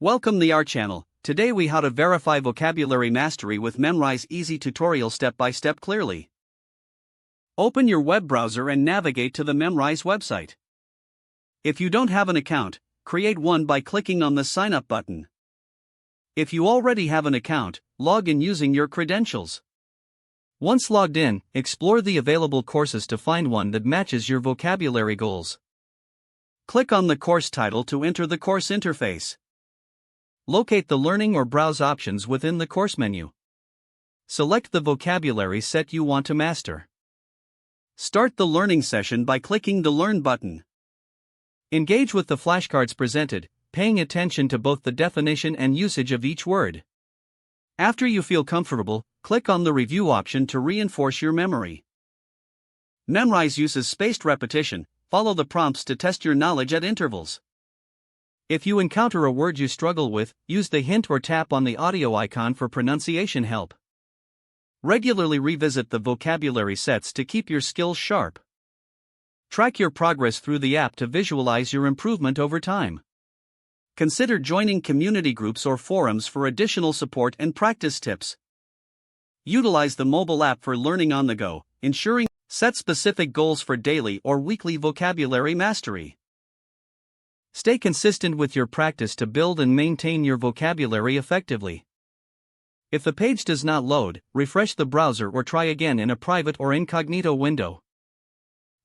Welcome to our channel. Today we how to verify vocabulary mastery with Memrise easy tutorial step-by-step clearly. Open your web browser and navigate to the Memrise website. If you don't have an account, create one by clicking on the sign up button. If you already have an account, log in using your credentials. Once logged in, explore the available courses to find one that matches your vocabulary goals. Click on the course title to enter the course interface. Locate the Learning or Browse options within the course menu. Select the vocabulary set you want to master. Start the learning session by clicking the Learn button. Engage with the flashcards presented, paying attention to both the definition and usage of each word. After you feel comfortable, click on the Review option to reinforce your memory. Memrise uses spaced repetition. Follow the prompts to test your knowledge at intervals. If you encounter a word you struggle with, use the hint or tap on the audio icon for pronunciation help. Regularly revisit the vocabulary sets to keep your skills sharp. Track your progress through the app to visualize your improvement over time. Consider joining community groups or forums for additional support and practice tips. Utilize the mobile app for learning on the go, ensuring set specific goals for daily or weekly vocabulary mastery. Stay consistent with your practice to build and maintain your vocabulary effectively. If the page does not load, refresh the browser or try again in a private or incognito window.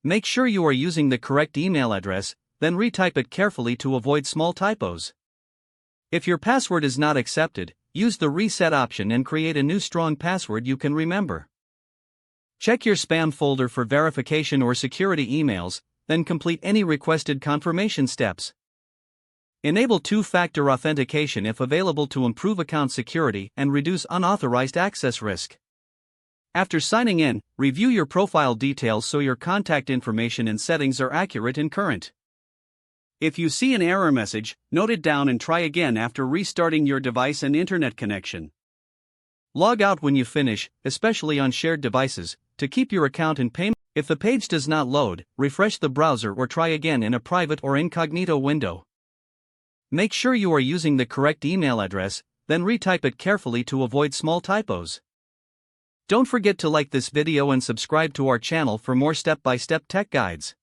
Make sure you are using the correct email address, then retype it carefully to avoid small typos. If your password is not accepted, use the reset option and create a new strong password you can remember. Check your spam folder for verification or security emails, then complete any requested confirmation steps. Enable two-factor authentication if available to improve account security and reduce unauthorized access risk. After signing in, review your profile details so your contact information and settings are accurate and current. If you see an error message, note it down and try again after restarting your device and internet connection. Log out when you finish, especially on shared devices, to keep your account in payment. If the page does not load, refresh the browser or try again in a private or incognito window. Make sure you are using the correct email address, then retype it carefully to avoid small typos. Don't forget to like this video and subscribe to our channel for more step-by-step tech guides.